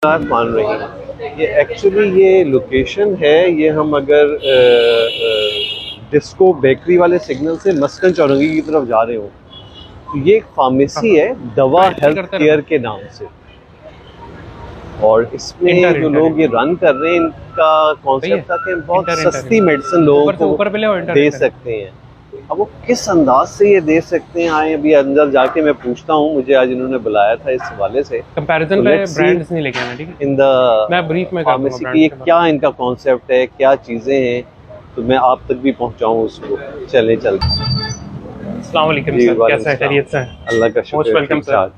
मान रही हैं ये एक्चुअली ये लोकेशन है, ये हम अगर डिस्को बेकरी वाले सिग्नल से मस्कन चौरंगी की तरफ जा रहे हो तो ये एक फार्मेसी है दवा हेल्थ केयर के नाम से, और इसमें जो लोग ये रन कर रहे हैं इनका कॉन्सेप्ट था कि बहुत सस्ती मेडिसिन लोगों को दे सकते हैं। अब वो किस अंदाज से ये दे सकते हैं, आए अभी अंदर जाके मैं पूछता हूँ, मुझे आज इन्होंने बुलाया था इस हवाले से। कंपैरिजन पे ब्रांड्स नहीं लेके आना, ठीक है? इन द मैं ब्रीफ में फार्मेसी की क्या इनका कॉन्सेप्ट है, क्या चीजें हैं, तो मैं आप तक भी पहुँचाऊँ उसको। चले अस्सलाम वालेकुम सर, कैसा है? खैरियत से? अल्लाह का शुक्र, वेलकम सर।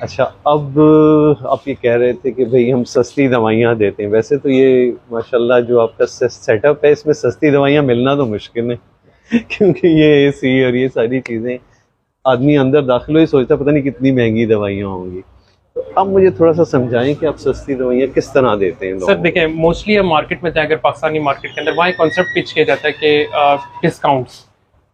अच्छा, अब आप ये कह रहे थे कि भाई हम सस्ती दवाइयाँ देते हैं। वैसे तो ये माशाल्लाह जो आपका सेटअप है इसमें सस्ती दवाइयाँ मिलना तो मुश्किल है क्योंकि ये एसी और ये सारी चीज़ें, आदमी अंदर दाखिल हो ही सोचता पता नहीं कितनी महंगी दवाइयाँ होंगी। तो अब मुझे थोड़ा सा समझाएं कि आप सस्ती दवाइयाँ किस तरह देते हैं। सर देखें, मोस्टली अब मार्केट में जाए, अगर पाकिस्तानी मार्केट के अंदर वहाँ कॉन्सेप्ट पिच किया जाता है कि डिस्काउंट्स।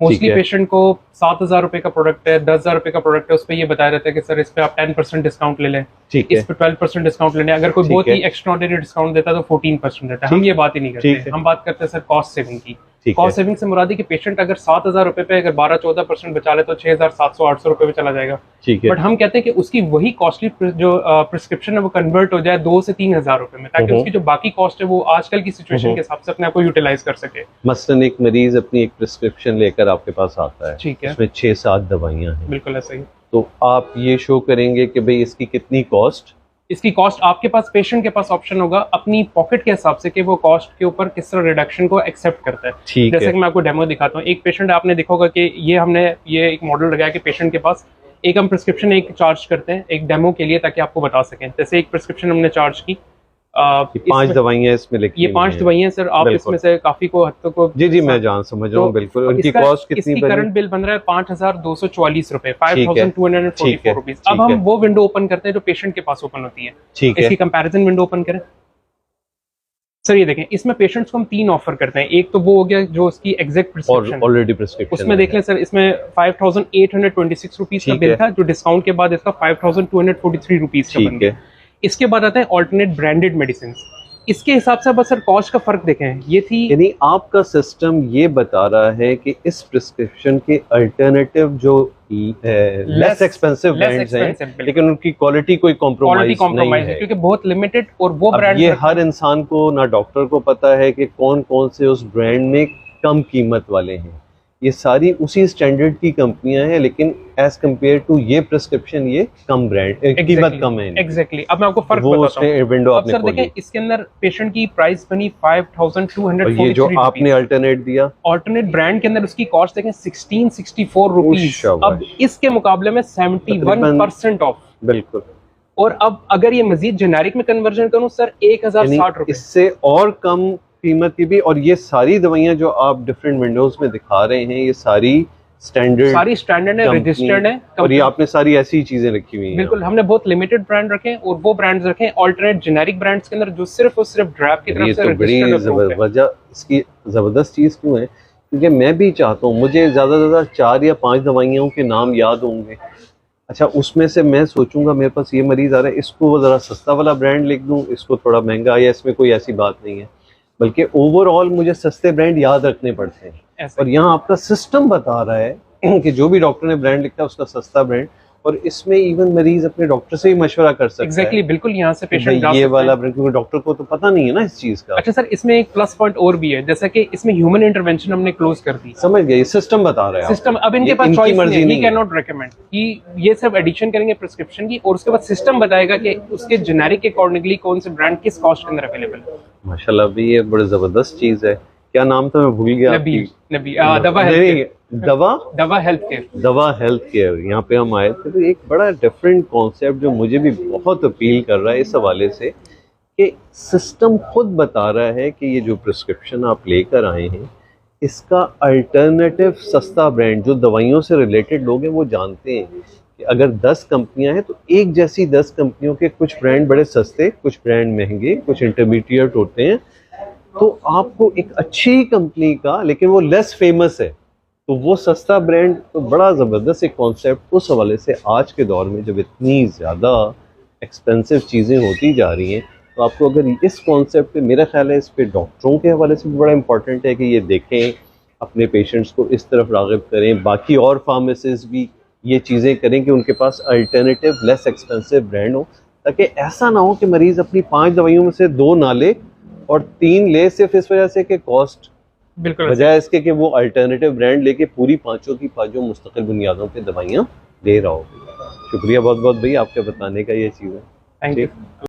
मोस्टली पेशेंट को 7,000 रुपए का प्रोडक्ट है, 10,000 रुपए का प्रोडक्ट है, उस पर ये बताया जाता है कि सर इस पे आप 10% डिस्काउंट ले लें, इस पे 12% डिस्काउंट ले लें। अगर कोई बहुत ही एक्स्ट्राऑर्डिनरी डिस्काउंट देता है तो 14% देता है। हम ये बात ही नहीं करते, हम बात करते हैं सर कॉस्ट सेविंग की। कॉस्ट सेविंग से मुराद है कि पेशेंट अगर 7,000 रुपए पे अगर 12-14% बचा ले तो 6,700-800 रुपए पे चला जाएगा। बट हम कहते हैं कि उसकी वही कॉस्टली जो प्रिस्क्रिप्शन है वो कन्वर्ट हो जाए 2 से 3,000 रुपए में, ताकि उसकी जो बाकी कॉस्ट है वो आजकल की सिचुएशन के हिसाब से अपने आप को यूटिलाइज कर सके। मसलन एक मरीज अपनी एक प्रिस्क्रिप्शन लेकर आपके पास आता है, ठीक है, उसमें 6-7 दवाइयाँ हैं, बिल्कुल ऐसा ही। तो आप ये शो करेंगे कि भाई इसकी कितनी कॉस्ट, इसकी कॉस्ट आपके पास, पेशेंट के पास ऑप्शन होगा अपनी पॉकेट के हिसाब से कि वो कॉस्ट के ऊपर किस तरह रिडक्शन को एक्सेप्ट करता है। जैसे कि मैं आपको डेमो दिखाता हूँ। एक पेशेंट, आपने देखा होगा कि हमने एक मॉडल लगाया कि पेशेंट के पास एक हम प्रिस्क्रिप्शन एक चार्ज करते हैं एक डेमो के लिए, ताकि आपको बता सकें। जैसे एक प्रिस्क्रिप्शन हमने चार्ज की, 5 दवाइयां इसमें लिखी, ये 5 दवाइयां सर। आप इसमें से काफी को हद तक को जी मैं जान समझ रहा हूँ, बिल्कुल। उनकी कॉस्ट कितनी? इसकी करंट बिल बन रहा है 5,244 रुपए, 5,244 रुपीज। अब हम वो विंडो ओपन करते हैं जो पेशेंट के पास ओपन होती है। इसकी कंपैरिजन विंडो ओपन करें सर। ये देखें, इसमें पेशेंट्स को हम 3 ऑफर करते हैं। एक तो वो हो गया जो उसकी एग्जैक्ट प्रिस्क्रिप्शन ऑलरेडी प्रिस्क्रिप्शन, उसमें देख लें सर, इसमें 5,826 रुपीज का बिल था, जो डिस्काउंट के बाद इसका 5,243 रुपीज का बन गया। इसके बाद आता है ऑल्टरनेट ब्रांडेड मेडिसिन। इसके हिसाब से बस सर कॉस्ट का फर्क देखें, ये थी, यानी आपका सिस्टम ये बता रहा है कि इस प्रिस्क्रिप्शन के अल्टरनेटिव जो लेस एक्सपेंसिव ब्रांड्स हैं, लेकिन उनकी क्वालिटी कोई कॉम्प्रोमाइज नहीं है, क्योंकि बहुत लिमिटेड और वो ब्रांड, ये हर इंसान को, ना डॉक्टर को पता है कि कौन कौन से उस ब्रांड में कम कीमत वाले हैं। ये सारी उसी स्टैंडर्ड की कंपनियां हैं, लेकिन एज कम्पेयर टू ये प्रिस्क्रिप्शन ये कम ब्रांड कीमत कम है। एग्जैक्टली। अब मैं आपको फर्क बताता हूं। विंडो आपने सर देखें, इसके अंदर पेशेंट की प्राइस बनी 5,243। ये जो आपने अल्टरनेट दिया, अल्टरनेट ब्रांड के अंदर उसकी कॉस्ट देखें 1664 रुपीज। अब इसके मुकाबले में 71% ऑफ, बिल्कुल। और अब अगर ये मजीद जेनेरिक में कन्वर्जन करूं सर 1,060 रुपए, इससे और कम कीमत की भी। और ये सारी दवाइयां जो आप डिफरेंट विंडोज में दिखा रहे हैं, ये सारी स्टैंडर्ड है, रजिस्टर्ड है, और ये आपने सारी ऐसी चीजें रखी हुई हैं। बिल्कुल, हमने बहुत लिमिटेड ब्रांड रखे और वो ब्रांड्स रखे ऑल्टरनेट जेनेरिक ब्रांड्स के अंदर, जो सिर्फ और सिर्फ ड्रैप की तरफ से रजिस्टर्ड है। वजह इसकी जबरदस्त चीज क्यों है, क्योंकि मैं भी चाहता हूँ, मुझे ज्यादा से ज्यादा 4 या 5 दवाइयों के नाम याद होंगे। अच्छा, उसमें से मैं सोचूंगा मेरे पास ये मरीज आ रहा है, इसको वो जरा सस्ता वाला ब्रांड लिख दूं, इसको थोड़ा महंगा, या इसमें कोई ऐसी बात नहीं है, बल्कि ओवरऑल मुझे सस्ते ब्रांड याद रखने पड़ते हैं। और यहाँ आपका सिस्टम बता रहा है कि जो भी डॉक्टर ने ब्रांड लिखा है उसका सस्ता ब्रांड, और इसमें इवन मरीज अपने डॉक्टर से भी मशवरा कर सकता है। एग्जैक्टली, बिल्कुल। यहाँ से पेशेंट ये वाला ब्रांड, क्योंकि डॉक्टर को तो पता नहीं है ना इस चीज का। अच्छा सर, इसमें एक प्लस पॉइंट और भी है, जैसा कि इसमें ह्यूमन इंटरवेंशन हमने क्लोज कर दी। समझ गए, सिस्टम बता रहा है सिस्टम। अब इनके पास चॉइस नहीं है, ही कैन नॉट रेकमेंड कि ये सब एडिशन करेंगे प्रिस्क्रिप्शन की, और उसके बाद सिस्टम बताएगा कि उसके जेनेरिक के अकॉर्डिंगली कौन से ब्रांड किस कॉस्ट के अंदर अवेलेबल है। माशाल्लाह, भी ये बड़ी जबरदस्त चीज है। क्या नाम था, मैं भूल गया। दवा हेल्थ केयर। यहाँ पे हम आए थे तो एक बड़ा डिफरेंट कॉन्सेप्ट जो मुझे भी बहुत अपील कर रहा है इस हवाले से, कि सिस्टम खुद बता रहा है कि ये जो प्रिस्क्रिप्शन आप लेकर आए हैं, इसका अल्टरनेटिव सस्ता ब्रांड, जो दवाइयों से रिलेटेड लोग हैं वो जानते हैं कि अगर 10 कंपनियां हैं तो एक जैसी 10 कंपनियों के कुछ ब्रांड बड़े सस्ते, कुछ ब्रांड महंगे, कुछ इंटरमीडिएट होते हैं। तो आपको एक अच्छी कंपनी का, लेकिन वो लेस फेमस है, तो वो सस्ता ब्रांड, तो बड़ा ज़बरदस्त एक कॉन्सेप्ट उस हवाले से। आज के दौर में जब इतनी ज़्यादा एक्सपेंसिव चीज़ें होती जा रही हैं, तो आपको अगर इस कॉन्सेप्ट पे, मेरा ख्याल है इस पे डॉक्टरों के हवाले से भी बड़ा इंपॉर्टेंट है कि ये देखें, अपने पेशेंट्स को इस तरफ राग़िब करें। बाकी और फार्मासिस्ट भी ये चीज़ें करें कि उनके पास अल्टरनेटिव लेस एक्सपेंसिव ब्रांड हो, ताकि ऐसा ना हो कि मरीज़ अपनी 5 दवाइयों में से 2 ना ले और 3 ले सिर्फ इस वजह से कि कॉस्ट, बिल्कुल बजाय इसके कि वो अल्टरनेटिव ब्रांड लेके पूरी पाँचों की पाँचों मुस्तकिल बुनियादों पे दवाइयाँ दे रहा हो। शुक्रिया बहुत बहुत भाई आपके बताने का ये चीज़ है। Thank you.